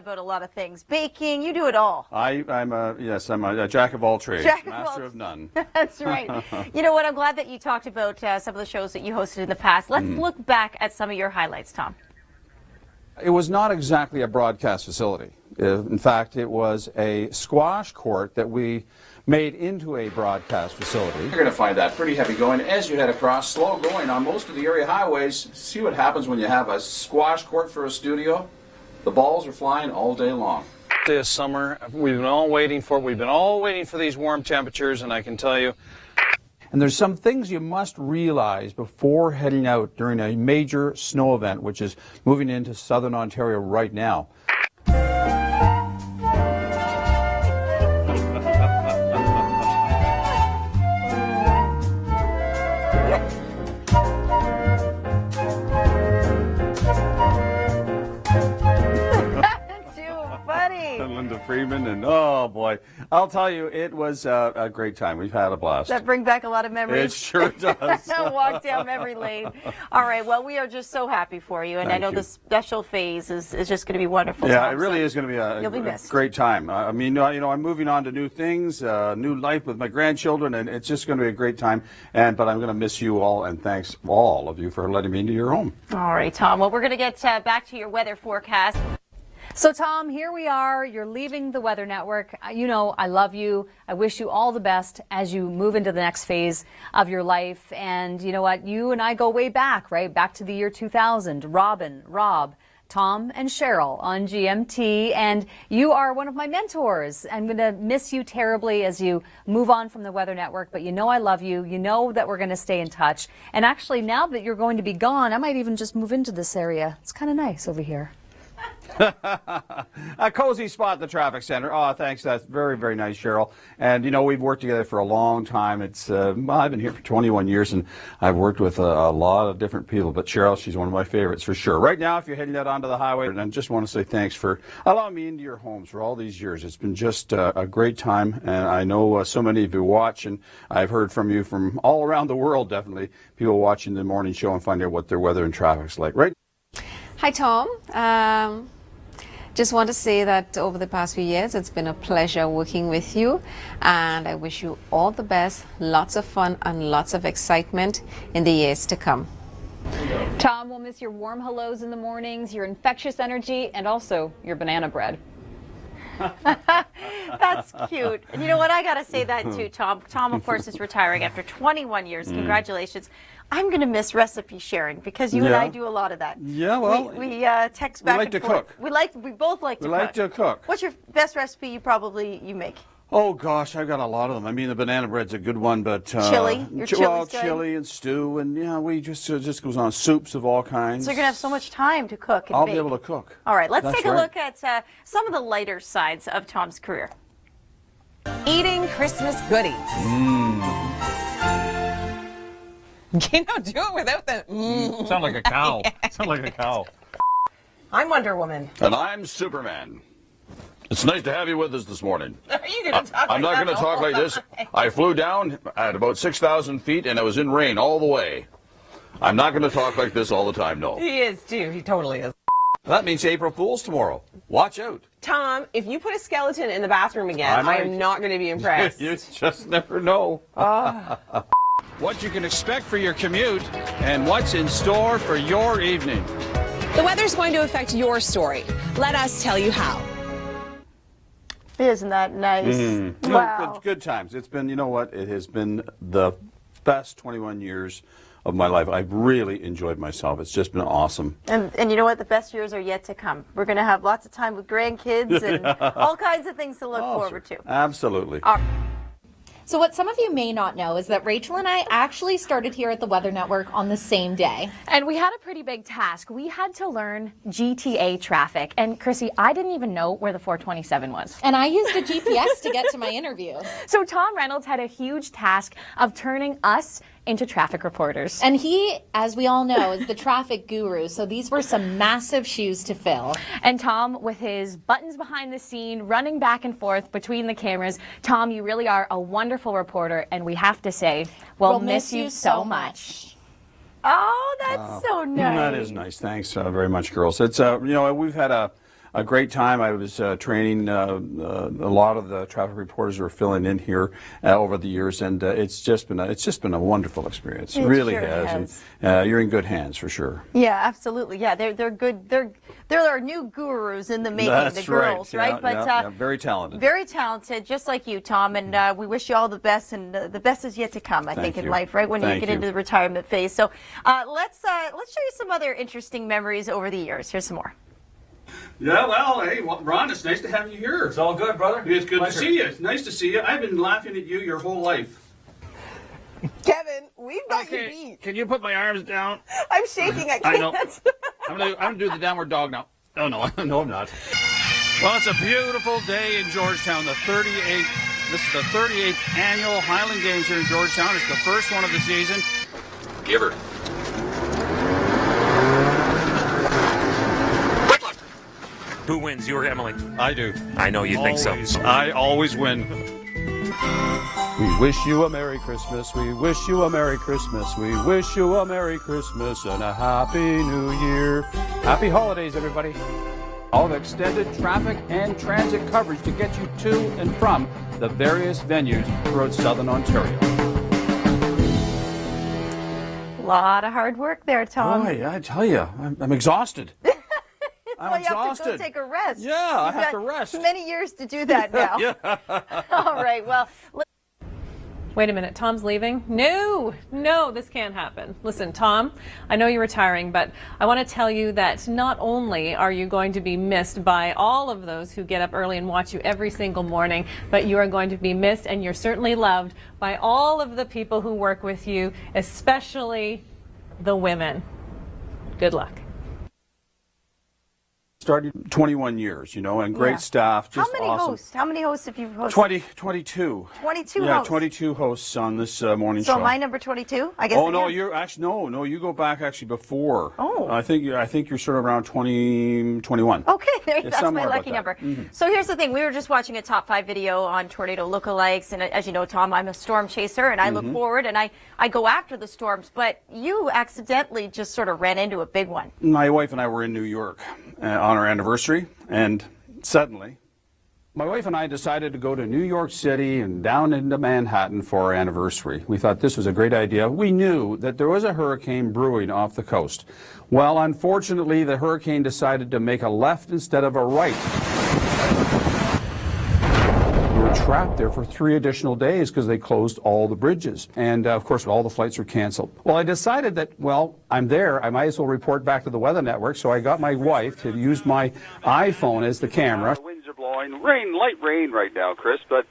about a lot of things. Baking, you do it all. I'm a jack of all trades, master of none. That's right. You know what? I'm glad that you talked about some of the shows that you hosted in the past. Let's look back at some of your highlights, Tom. It was not exactly a broadcast facility. In fact, it was a squash court that we made into a broadcast facility. You're going to find that pretty heavy going as you head across, slow going on most of the area highways. See what happens when you have a squash court for a studio? The balls are flying all day long. This summer, we've been all waiting for it. We've been all waiting for these warm temperatures, and I can tell you. And there's some things you must realize before heading out during a major snow event, which is moving into southern Ontario right now. Freeman, and oh boy, I'll tell you, it was a great time. We've had a blast. That bring back a lot of memories. It sure does. Walk down memory lane. All right, well, we are just so happy for you, and Thank I know you. the special phase is just going to be wonderful. Yeah, Tom, it really so is going to be a missed. great time. I mean, I'm moving on to new things, new life with my grandchildren, and it's just going to be a great time. But I'm going to miss you all, and thanks all of you for letting me into your home. All right, Tom. Well, we're going to get back to your weather forecast. So, Tom, here we are. You're leaving the Weather Network. You know, I love you. I wish you all the best as you move into the next phase of your life. And you know what? You and I go way back, right? Back to the year 2000. Robin, Rob, Tom, and Cheryl on GMT. And you are one of my mentors. I'm going to miss you terribly as you move on from the Weather Network. But you know I love you. You know that we're going to stay in touch. And actually, now that you're going to be gone, I might even just move into this area. It's kind of nice over here. A cozy spot at the traffic center. Oh, thanks. That's very, very nice, Cheryl. And, you know, we've worked together for a long time. It's I've been here for 21 years, and I've worked with a lot of different people. But Cheryl, she's one of my favorites for sure. Right now, if you're heading out onto the highway, and I just want to say thanks for allowing me into your homes for all these years. It's been just a great time, and I know so many of you watch, and I've heard from you from all around the world, definitely, people watching the morning show and finding out what their weather and traffic's like, right? Hi, Tom. Just want to say that over the past few years, it's been a pleasure working with you, and I wish you all the best, lots of fun and lots of excitement in the years to come. Tom, we'll miss your warm hellos in the mornings, your infectious energy, and also your banana bread. That's cute. And you know what? I got to say that too, Tom. Tom, of course, is retiring after 21 years. Congratulations. I'm going to miss recipe sharing because you and I do a lot of that. Yeah, well, we text back and forth. We both like to cook. We like to cook. What's your best recipe you make? Oh gosh, I've got a lot of them. I mean, the banana bread's a good one, but chili, chili and stew, and yeah, we just goes on soups of all kinds. So you're gonna have so much time to cook and I'll bake. be able to cook. All right, let's take a look at some of the lighter sides of Tom's career. Eating Christmas goodies. You know, do it without the Sound like a cow. Sound like a cow. I'm Wonder Woman. And I'm Superman. It's nice to have you with us this morning. Are you going to talk I'm not like going to talk like this. I flew down at about 6,000 feet, and I was in rain all the way. I'm not going to talk like this all the time, no. He is, too. He totally is. That means April Fool's tomorrow. Watch out. Tom, if you put a skeleton in the bathroom again, I am not going to be impressed. You just never know. What you can expect for your commute and what's in store for your evening. The weather's going to affect your story. Let us tell you how. Isn't that nice? Wow. Good times. It's been, you know what, it has been the best 21 years of my life. I've really enjoyed myself. It's just been awesome. And you know what? The best years are yet to come. We're going to have lots of time with grandkids and all kinds of things to look forward to. Absolutely. So what some of you may not know is that Rachel and I actually started here at the Weather Network on the same day. And we had a pretty big task. We had to learn GTA traffic. And Chrissy, I didn't even know where the 427 was. And I used a GPS to get to my interview. So Tom Reynolds had a huge task of turning us into traffic reporters. And he, as we all know, is the traffic guru. So these were some massive shoes to fill. And Tom, with his buttons behind the scene, running back and forth between the cameras, Tom, you really are a wonderful reporter. And we have to say, we'll miss you so much. Oh, that's so nice. That is nice. Thanks very much, girls. It's you know, we've had a a great time. I was training a lot of the traffic reporters who are filling in here over the years, and it's just been a wonderful experience. It really sure has. And you're in good hands for sure. Yeah, absolutely. Yeah, they're good. They're our new gurus in the making. That's the girls, right? Yeah, but very talented. Very talented, just like you, Tom. And we wish you all the best, and the best is yet to come. I think in life, right? When you get into the retirement phase. So let's show you some other interesting memories over the years. Here's some more. Yeah, well, hey, Ron, it's nice to have you here. It's all good, brother. It's good to see you. It's nice to see you. I've been laughing at you your whole life. Kevin, we've got you beat. Can you put my arms down? I'm shaking. I can't. I know. I'm gonna do the downward dog now. Oh no, no, I'm not. Well, it's a beautiful day in Georgetown. This is the 38th annual Highland Games here in Georgetown. It's the first one of the season. Give her. Who wins, you or Emily? I do. I know you think so. I always win. We wish you a Merry Christmas. We wish you a Merry Christmas. We wish you a Merry Christmas and a Happy New Year. Happy holidays, everybody. All the extended traffic and transit coverage to get you to and from the various venues throughout Southern Ontario. A lot of hard work there, Tom. Boy, I tell you, I'm exhausted. I'm well, you exhausted. have to go take a rest. Yeah, I You've have got to rest. Many years to do that now. Yeah. All right. Well. Wait a minute, Tom's leaving? No, this can't happen. Listen, Tom, I know you're retiring, but I want to tell you that not only are you going to be missed by all of those who get up early and watch you every single morning, but you are going to be missed, and you're certainly loved by all of the people who work with you, especially the women. Good luck. Started 21 years, and great staff. Just How many awesome. hosts? How many hosts have you hosted? 22. 22 Yeah, hosts. 22 hosts on this morning show. So am I number 22? I guess. Oh no, you're actually no. You go back actually before. Oh. I think you're sort of around 21. Okay, that's my lucky about number. that. Mm-hmm. So here's the thing: we were just watching a top 5 video on tornado lookalikes, and as you know, Tom, I'm a storm chaser, and I look forward and I go after the storms. But you accidentally just sort of ran into a big one. My wife and I were in New York on our anniversary, and suddenly, my wife and I decided to go to New York City and down into Manhattan for our anniversary. We thought this was a great idea. We knew that there was a hurricane brewing off the coast. Well, unfortunately, the hurricane decided to make a left instead of a right. We were trapped there for 3 additional days because they closed all the bridges. And, of course, all the flights were canceled. Well, I decided that, I'm there. I might as well report back to the Weather Network. So I got my wife to use my iPhone as the camera. The winds are blowing. Light rain right now, Chris. But,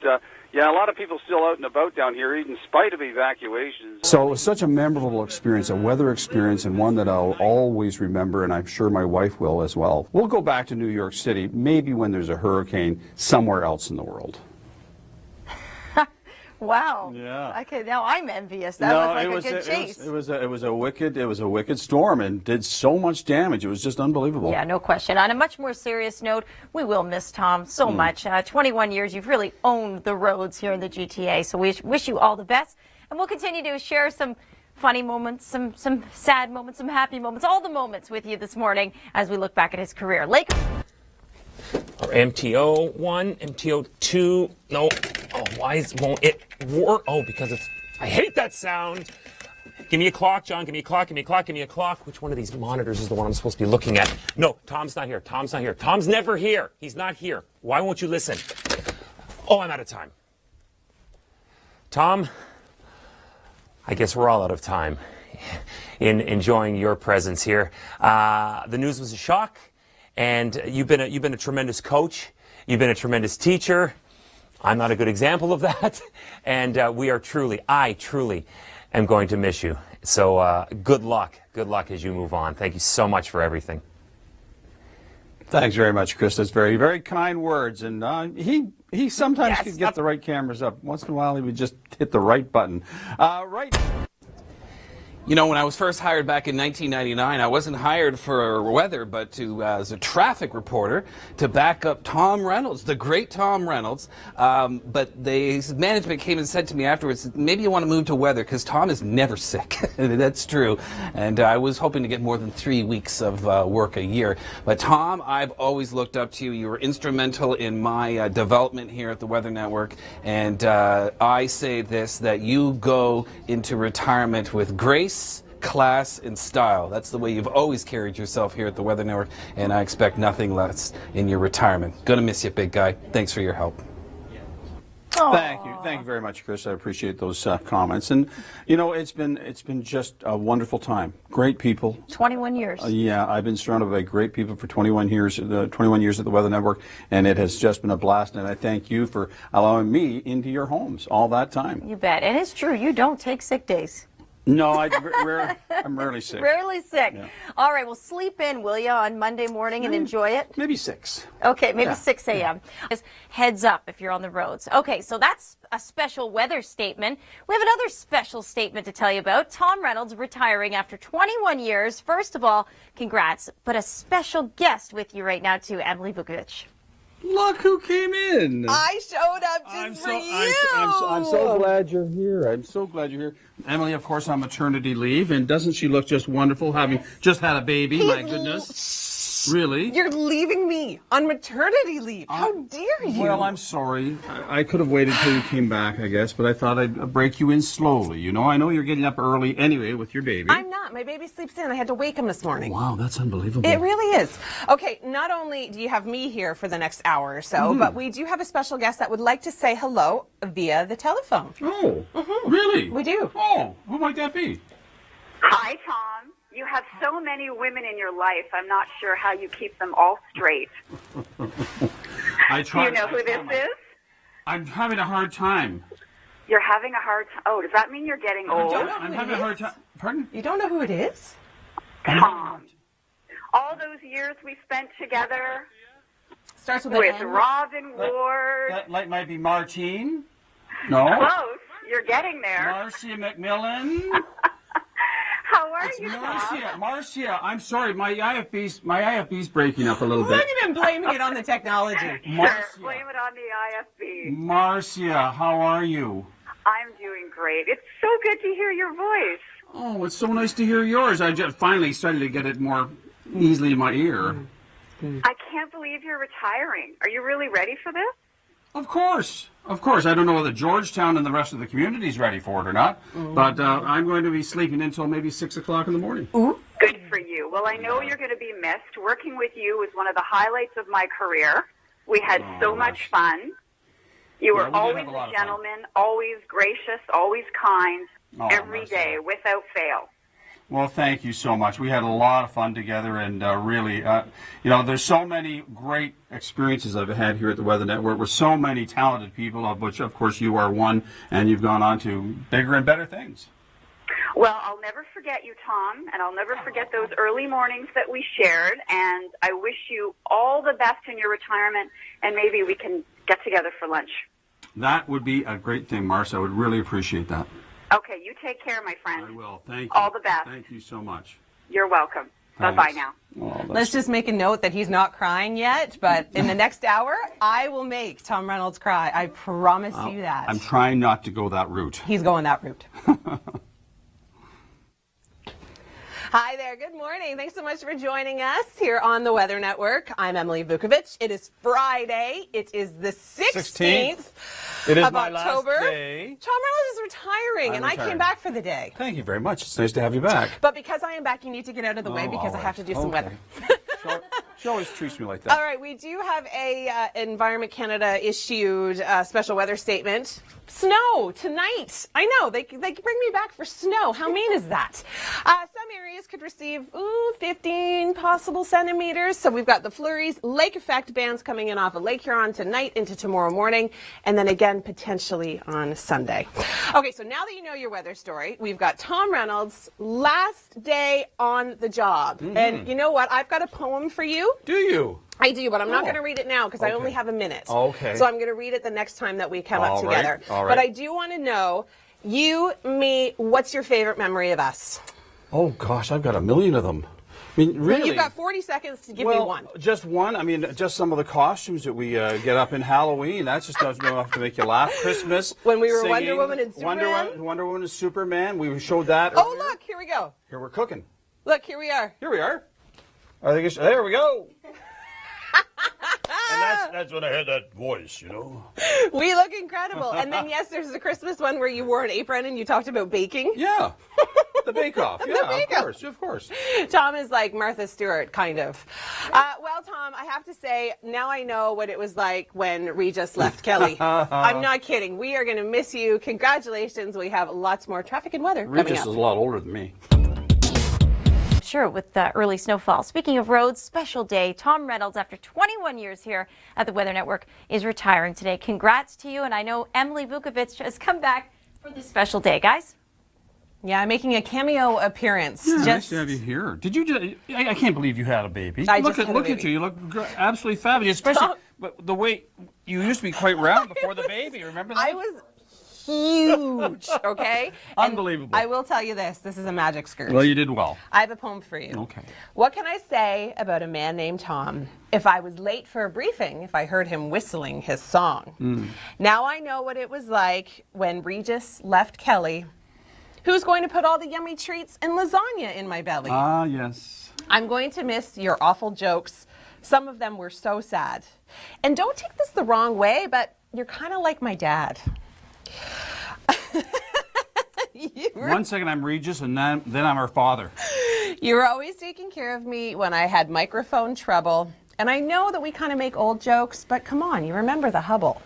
yeah, a lot of people still out and about down here, in spite of evacuations. So it was such a memorable experience, a weather experience, and one that I'll always remember, and I'm sure my wife will as well. We'll go back to New York City, maybe when there's a hurricane somewhere else in the world. Wow. Yeah. Okay, now I'm envious. That looked like a good chase. It was a wicked storm and did so much damage. It was just unbelievable. Yeah, no question. On a much more serious note, we will miss Tom so much. 21 years, you've really owned the roads here in the GTA. So we wish you all the best, and we'll continue to share some funny moments, some sad moments, some happy moments, all the moments with you this morning as we look back at his career. Lakers. Or MTO 1, MTO 2. No. Oh, won't it work? Oh, because I hate that sound. Give me a clock, John. Give me a clock. Give me a clock. Give me a clock. Which one of these monitors is the one I'm supposed to be looking at? No, Tom's not here. Tom's not here. Tom's never here. He's not here. Why won't you listen? Oh, I'm out of time. Tom, I guess we're all out of time in enjoying your presence here. The news was a shock. And you've been a tremendous coach. You've been a tremendous teacher. I'm not a good example of that. And I truly am going to miss you. So good luck as you move on. Thank you so much for everything. Thanks very much, Chris. That's very, very kind words. And he sometimes could get the right cameras up. Once in a while, he would just hit the right button. Right. You know, when I was first hired back in 1999, I wasn't hired for weather, but as a traffic reporter to back up Tom Reynolds, the great Tom Reynolds. But management came and said to me afterwards, maybe you want to move to weather because Tom is never sick. That's true. And I was hoping to get more than 3 weeks of work a year. But Tom, I've always looked up to you. You were instrumental in my development here at the Weather Network. And I say this, that you go into retirement with grace, class, and style. That's the way you've always carried yourself here at the Weather Network, and I expect nothing less in your retirement. Gonna miss you, big guy. Thanks for your help. Thank you very much, Chris. I appreciate those comments. And you know, it's been just a wonderful time. Great people. 21 years. Yeah, I've been surrounded by great people for 21 years. 21 years at the Weather Network, and it has just been a blast. And I thank you for allowing me into your homes all that time. You bet. And it's true. You don't take sick days. No, I'm rarely sick. Rarely sick. Yeah. All right, well, sleep in, will you, on Monday morning and enjoy it? Maybe 6. Okay, maybe Yeah. 6 a.m. Just heads up if you're on the roads. Okay, so that's a special weather statement. We have another special statement to tell you about. Tom Reynolds retiring after 21 years. First of all, congrats, but a special guest with you right now, too, Emily Vukovic. Look who came in. I showed up just for you. I'm so glad you're here. I'm so glad you're here. Emily, of course, on maternity leave, and doesn't she look just wonderful, having just had a baby? My goodness. Really? You're leaving me on maternity leave. How dare you? Well, I'm sorry. I could have waited till you came back, I guess, but I thought I'd break you in slowly. You know, I know you're getting up early anyway with your baby. I'm not. My baby sleeps in. I had to wake him this morning. Wow, that's unbelievable. It really is. Okay, not only do you have me here for the next hour or so, but we do have a special guest that would like to say hello via the telephone. Oh, really? We do. Oh, who might that be? Hi, Tom. You have so many women in your life. I'm not sure how you keep them all straight. I try. Do you know who this is? I'm having a hard time. You're having a hard time. Oh, does that mean you're getting old? I'm having a hard time. Pardon? You don't know who it is? Tom. All those years we spent together. Starts with an N. Robin Ward. That might be Martine. No. Close. You're getting there. Marcia McMillan. How are you, Tom? Marcia, I'm sorry, my IFB's breaking up a little bit. Look at him blaming it on the technology. Sure, blame it on the IFB. Marcia, how are you? I'm doing great. It's so good to hear your voice. Oh, it's so nice to hear yours. I just finally started to get it more easily in my ear. I can't believe you're retiring. Are you really ready for this? Of course. Of course. I don't know whether Georgetown and the rest of the community is ready for it or not, but I'm going to be sleeping until maybe 6 o'clock in the morning. Good for you. Well, I know you're going to be missed. Working with you was one of the highlights of my career. We had so much fun. You were always a gentleman, always gracious, always kind, every day, without fail. Well, thank you so much. We had a lot of fun together, and really, you know, there's so many great experiences I've had here at the Weather Network with so many talented people, of which, of course, you are one, and you've gone on to bigger and better things. Well, I'll never forget you, Tom, and I'll never forget those early mornings that we shared, and I wish you all the best in your retirement, and maybe we can get together for lunch. That would be a great thing, Marcia. I would really appreciate that. Okay, you take care, my friend. I will. Thank you. All the best. Thank you so much. You're welcome. Thanks. Bye-bye now. Oh, Let's just make a note that he's not crying yet, but in the next hour, I will make Tom Reynolds cry. I promise you that. I'm trying not to go that route. He's going that route. Hi there. Good morning. Thanks so much for joining us here on the Weather Network. I'm Emily Vukovic. It is Friday. It is the 16th It is of my October. last day. Tom Reynolds is retiring, and I came back for the day. Thank you very much. It's nice to have you back. But because I am back, you need to get out of the way because I have to do some weather. She always treats me like that. All right, we do have a Environment Canada issued special weather statement. Snow tonight. I know, they bring me back for snow. How mean is that? Some areas could receive 15 possible centimeters. So we've got the flurries, lake effect bands coming in off of Lake Huron tonight into tomorrow morning, and then again potentially on Sunday. Okay, so now that you know your weather story, we've got Tom Reynolds' last day on the job. And you know what? I've got a poem for you. Do you? I do, but I'm not going to read it now because I only have a minute. Okay. So I'm going to read it the next time that we come up together. All right. But I do want to know, you, me, what's your favorite memory of us? Oh gosh, I've got a million of them. I mean, really. You've got 40 seconds to give me one. Just one. I mean, just some of the costumes that we get up in Halloween. That's just enough to make you laugh. Christmas. When we were singing, Wonder Woman and Superman. Wonder Woman and Superman. We showed that. Oh, earlier. look, here we go. Here we're cooking. Look, here we are. Here we are. I think there we go. And that's when I had that voice, you know. We look incredible. And then, yes, there's the Christmas one where you wore an apron and you talked about baking. Yeah. The bake-off. Yeah, of course. Tom is like Martha Stewart, kind of. Well, Tom, I have to say, now I know what it was like when Regis left Kelly. I'm not kidding. We are going to miss you. Congratulations. We have lots more traffic and weather coming up. Regis is a lot older than me. Sure, with the early snowfall. Speaking of roads, special day. Tom Reynolds, after 21 years here at the Weather Network, is retiring today. Congrats to you, and I know Emily Vukovic has come back for this special day, guys. Yeah, making a cameo appearance. Yeah, nice to have you here. Did you just? I can't believe you had a baby. Look at you. You look absolutely fabulous, especially the way you used to be quite round before the baby. Remember that? I was huge, okay? Unbelievable. And I will tell you this. This is a magic skirt. Well, you did well. I have a poem for you. Okay. What can I say about a man named Tom? If I was late for a briefing, if I heard him whistling his song. Now I know what it was like when Regis left Kelly. Who's going to put all the yummy treats and lasagna in my belly? Ah, yes. I'm going to miss your awful jokes. Some of them were so sad. And don't take this the wrong way, but you're kind of like my dad. 1 second, I'm Regis, and then I'm her father. You were always taking care of me when I had microphone trouble. And I know that we kind of make old jokes, but come on, you remember the Hubble.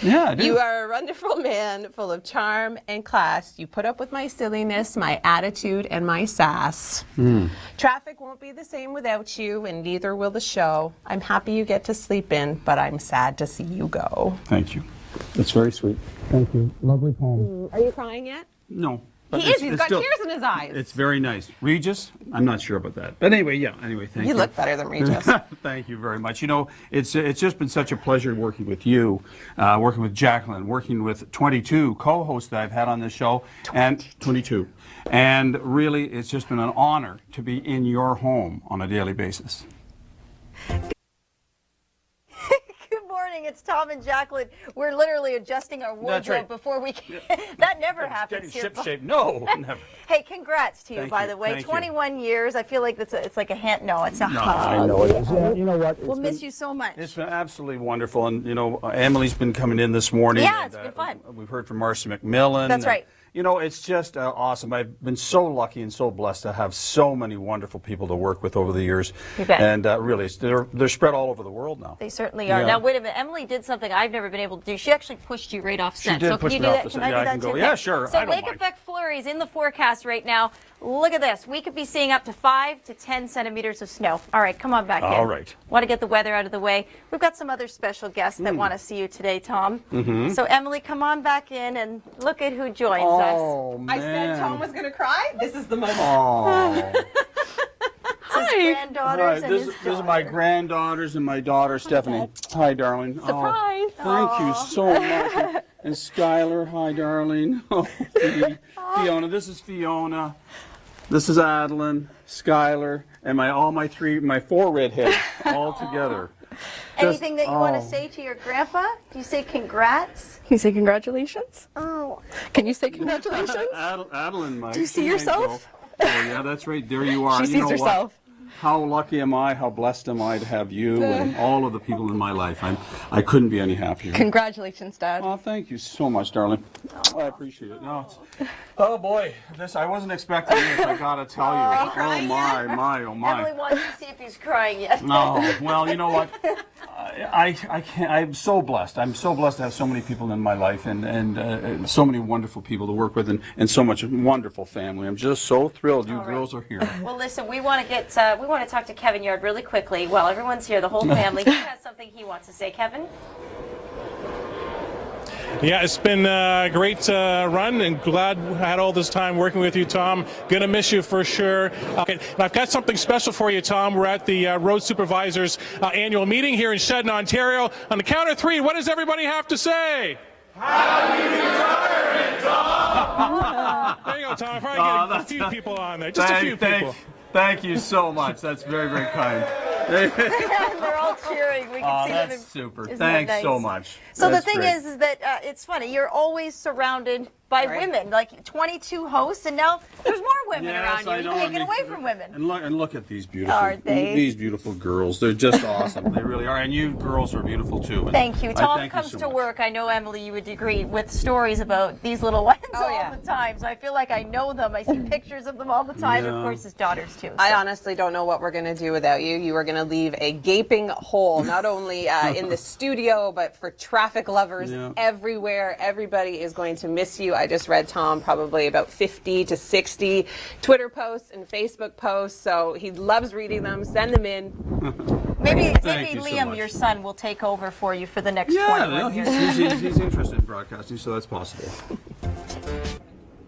Yeah, I do. You are a wonderful man, full of charm and class. You put up with my silliness, my attitude, and my sass. Traffic won't be the same without you, and neither will the show. I'm happy you get to sleep in, but I'm sad to see you go. Thank you. That's very sweet. Thank you. Lovely poem. Are you crying yet? No. He is. He's got tears in his eyes. It's very nice. Regis? I'm not sure about that. But anyway, thank you. You look better than Regis. Thank you very much. You know, it's just been such a pleasure working with you, working with Jacqueline, working with 22 co-hosts that I've had on this show. 22. And really, it's just been an honor to be in your home on a daily basis. It's Tom and Jacqueline. We're literally adjusting our wardrobe before we can. That never happens here. Ship. No, never. Hey, congrats to you, Thank by you. the way. Thank 21 years. I feel like it's like a hand. No, it's a hug. I know it is. Yeah, you know what? We'll miss you so much. It's been absolutely wonderful. And, you know, Emily's been coming in this morning. Yeah, and, it's been fun. We've heard from Marcy McMillan. That's right. You know, it's just awesome. I've been so lucky and so blessed to have so many wonderful people to work with over the years. You bet. And really, they're spread all over the world now. They certainly are. Yeah. Now, wait a minute. Emily did something I've never been able to do. She actually pushed you right off set. She did so push can you me do off that? the set. Can Yeah, I do I can that go. too? Yeah, sure. So I don't lake mind. effect flurries in the forecast right now. Look at this. We could be seeing up to 5 to 10 centimeters of snow. All right, come on back in. All right. Want to get the weather out of the way. We've got some other special guests that want to see you today, Tom. So Emily, come on back in and look at who joins us. Oh, man. I said Tom was going to cry. This is the moment. Oh. His granddaughters Right, and his this is my granddaughters and my daughter, Stephanie. Hi, darling. Surprise. Oh, thank you so much. And Skylar, hi, darling. Oh, Fiona, this is Fiona. This is Adeline, Skylar, and my 4 redheads all together. Anything that you want to say to your grandpa? Do you say congrats? Can you say congratulations? Oh. Can you say congratulations? Adeline, my Do you see teenage yourself? girl. Oh, yeah, that's right. There you are. She sees herself. What? How lucky am I, how blessed am I to have you and all of the people in my life. I couldn't be any happier. Congratulations, Dad. Oh, thank you so much, darling. I appreciate it. Oh, boy. I wasn't expecting this, I got to tell you. Oh, my. Emily wants to see if he's crying yet. No, well, you know what? I can't. I'm so blessed. I'm so blessed to have so many people in my life and so many wonderful people to work with and so much wonderful family. I'm just so thrilled you girls are here. Well, listen, we want to talk to Kevin Yard really quickly. While everyone's here, the whole family. He has something he wants to say. Kevin? Yeah, it's been a great run and glad I had all this time working with you, Tom. Gonna miss you for sure. Okay, and I've got something special for you, Tom. We're at the Road Supervisors annual meeting here in Shedden, Ontario. On the count of 3, what does everybody have to say? Happy retirement, There you go, Tom. Probably get a few people on there. Just a few people. Thank you so much. That's very, very kind. They're all cheering. We can see them. That's super. Isn't that Thanks so nice? much. So That's the thing great. is that it's funny. You're always surrounded by women, like 22 hosts, and now there's more women around you. You can't get away from women. And look at these beautiful, Aren't they? these beautiful girls. They're just awesome. They really are. And you girls are beautiful too. And Thank you. Tom thank comes so to much. work. I know, Emily, you would agree, with stories about these little ones all the time. So I feel like I know them. I see pictures of them all the time. Yeah. Of course, his daughters too. I honestly don't know what we're going to do without you. You are going to leave a gaping hole, not only in the studio, but for traffic lovers everywhere. Everybody is going to miss you. I just read Tom probably about 50 to 60 Twitter posts and Facebook posts, so he loves reading them. Send them in. Maybe Thank you so Liam, much. your son, will take over for you for the next 21 years. He's interested in broadcasting, so that's possible.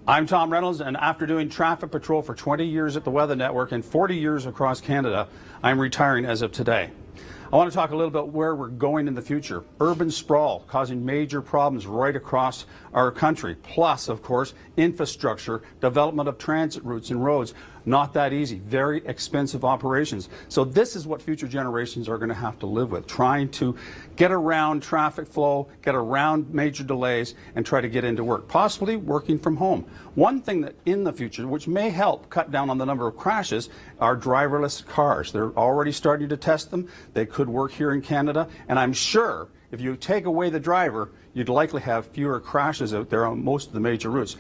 I'm Tom Reynolds, and after doing traffic patrol for 20 years at the Weather Network and 40 years across Canada, I'm retiring as of today. I want to talk a little bit where we're going in the future. Urban sprawl causing major problems right across our country. Plus, of course, infrastructure, development of transit routes and roads. Not that easy. Very expensive operations. So this is what future generations are going to have to live with, trying to get around traffic flow, get around major delays, and try to get into work, possibly working from home. One thing that in the future, which may help cut down on the number of crashes, are driverless cars. They're already starting to test them. They could work here in Canada, and I'm sure if you take away the driver, you'd likely have fewer crashes out there on most of the major routes.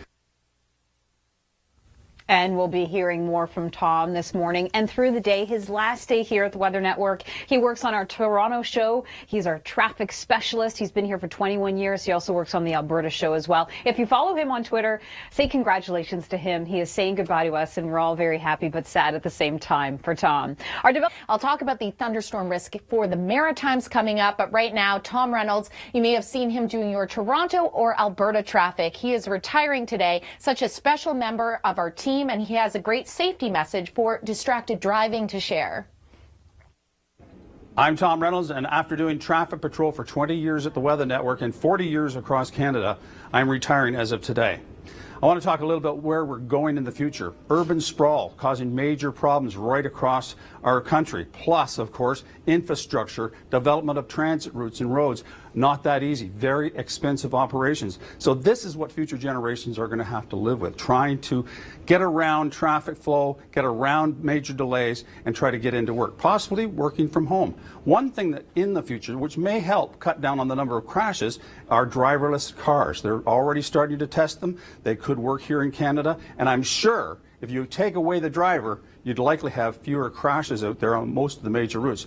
And we'll be hearing more from Tom this morning and through the day. His last day here at the Weather Network. He works on our Toronto show. He's our traffic specialist. He's been here for 21 years. He also works on the Alberta show as well. If you follow him on Twitter, say congratulations to him. He is saying goodbye to us, and we're all very happy but sad at the same time for Tom. I'll talk about the thunderstorm risk for the Maritimes coming up, but right now, Tom Reynolds, you may have seen him doing your Toronto or Alberta traffic. He is retiring today, such a special member of our team, and he has a great safety message for distracted driving to share. I'm Tom Reynolds, and after doing traffic patrol for 20 years at the Weather Network and 40 years across Canada, I'm retiring as of today. I want to talk a little bit where we're going in the future. Urban sprawl causing major problems right across our country. Plus, of course, infrastructure, development of transit routes and roads. Not that easy. Very expensive operations. So this is what future generations are going to have to live with, trying to get around traffic flow, get around major delays, and try to get into work, possibly working from home. One thing that in the future, which may help cut down on the number of crashes, are driverless cars. They're already starting to test them. They could work here in Canada, and I'm sure if you take away the driver, you'd likely have fewer crashes out there on most of the major routes.